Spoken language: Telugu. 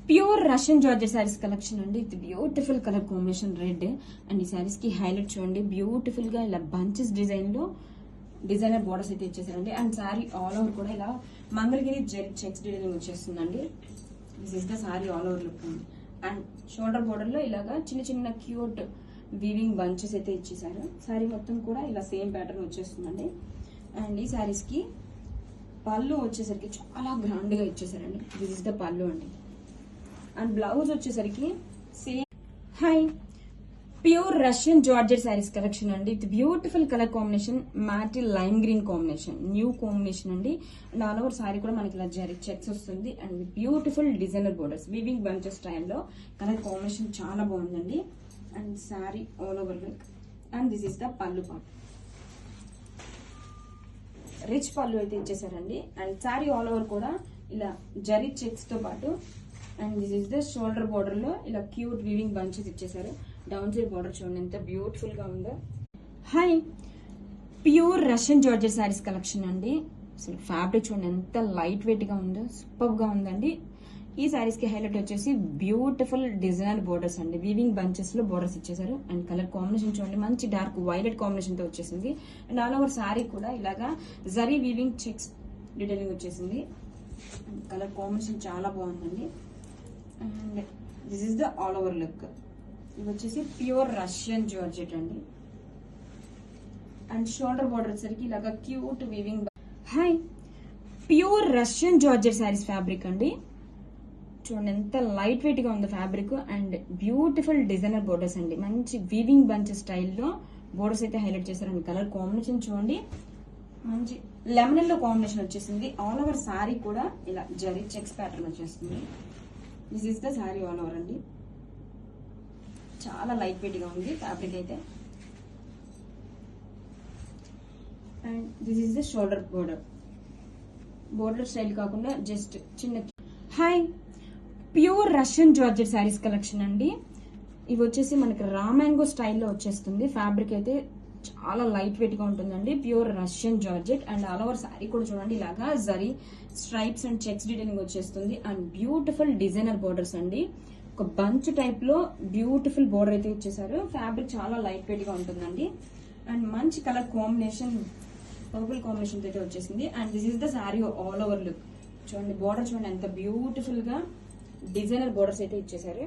Pure Russian georgette saris collection అండి. ఇది beautiful colour combination red and ఈ శారీస్ కి హైలైట్ చూడండి. బ్యూటిఫుల్ గా ఇలా బంచెస్ డిజైన్ లో డిజైనర్ బోర్డర్స్ అయితే ఇచ్చేసారండి. అండ్ శారీ ఆల్ ఓవర్ కూడా ఇలా మంగళగిరి చెక్స్ డిజైన్ వచ్చేస్తుందండి. This is the sari all over look and shoulder border లో ఇలాగా చిన్న చిన్న క్యూట్ వీవింగ్ బంచెస్ అయితే ఇచ్చేసారు. శారీ మొత్తం కూడా ఇలా సేమ్ ప్యాటర్న్ వచ్చేస్తుందండి. అండ్ ఈ శారీస్ కి పళ్ళు వచ్చేసరికి చాలా గ్రాండ్ గా ఇచ్చేసారండి. దిస్ ఇస్ ద పళ్ళు అండి. అండ్ బ్లౌజ్ వచ్చేసరికి same pure Russian georgette saris collection అండి. ఇది బ్యూటిఫుల్ కలర్ కాంబినేషన్ మ్యాటిల్ lime green combination new combination అండి. అండ్ ఆల్ ఓవర్ శారీ కూడా మనకి ఇలా జరీ చెక్స్ వస్తుంది. And beautiful designer borders weaving bunches స్టైల్లో కలర్ కాంబినేషన్ చాలా బాగుందండి. And sari all over look and this is the pallu part. Rich pallu అయితే ఇచ్చేసారండి. అండ్ శారీ ఆల్ ఓవర్ కూడా ఇలా జరీ చెక్స్ తో పాటు and this is the shoulder border లో ఇలా క్యూట్ వీవింగ్ బంచెస్ ఇచ్చేసారు. డౌన్ సైడ్ బోర్డర్ చూడండి ఎంత బ్యూటిఫుల్ గా ఉందో. Pure Russian georgette saris collection అండి. అసలు ఫ్యాబ్రిక్ చూడండి ఎంత లైట్ వెయిట్ గా ఉందో, సూపర్ గా ఉందండి. ఈ శారీస్ కి హైలైట్ వచ్చేసి బ్యూటిఫుల్ డిజైనర్ బోర్డర్స్ అండి. వీవింగ్ బంచెస్ లో బోర్డర్స్ ఇచ్చేసారు. అండ్ కలర్ కాంబినేషన్ చూడండి మంచి డార్క్ వైలెట్ కాంబినేషన్ తో వచ్చేసింది. అండ్ ఆల్ ఓవర్ శారీ కూడా ఇలాగా జరీ వీవింగ్ చెక్స్ డీటెయిలింగ్ వచ్చేసింది. అండ్ కలర్ కాంబినేషన్ చాలా బాగుందండి. And this is the all over look. ఇది వచ్చేసి ప్యూర్ రష్యన్ జార్జెట్ అండి. అండ్ షోల్డర్ బోర్డర్ వచ్చేసరికి ఇలాగా cute weaving pure Russian georgette saris fabric అండి. చూడండి ఎంత లైట్ వెయిట్ గా ఉంది fabric. And beautiful designer borders అండి. మంచి వీవింగ్ బంచ్ స్టైల్లో బోర్డర్స్ అయితే హైలైట్ చేశారండి. కలర్ కాంబినేషన్ చూడండి మంచి లెమన్ లో కాంబినేషన్ వచ్చేసింది. ఆల్ ఓవర్ శారీ కూడా ఇలా జరీ చెక్స్ ప్యాటర్న్ వచ్చేస్తుంది. This is the sari all over అండి. చాలా లైట్ వెయిట్ గా ఉంది ఫ్యాబ్రిక్ అయితే. And this is the shoulder border style కాకుండా జస్ట్ చిన్న pure Russian georgette saris collection అండి. ఇవి వచ్చేసి మనకి రా మ్యాంగో స్టైల్లో వచ్చేస్తుంది. ఫ్యాబ్రిక్ అయితే చాలా లైట్ వెయిట్ గా ఉంటుందండి. Pure Russian georgette and all over sari కూడా చూడండి ఇలాగా zari stripes and checks detailing వచ్చేస్తుంది. అండ్ బ్యూటిఫుల్ డిజైనర్ బోర్డర్స్ అండి. ఒక బంచ్ టైప్ లో బ్యూటిఫుల్ బోర్డర్ అయితే ఇచ్చేసారు. ఫ్యాబ్రిక్ చాలా లైట్ వెయిట్ గా ఉంటుందండి. అండ్ మంచి కలర్ కాంబినేషన్ పర్పుల్ కాంబినేషన్ అయితే వచ్చేసింది. And this is the sari all over look. చూడండి బోర్డర్ చూడండి ఎంత బ్యూటిఫుల్ గా డిజైనర్ బోర్డర్స్ అయితే ఇచ్చేసారు.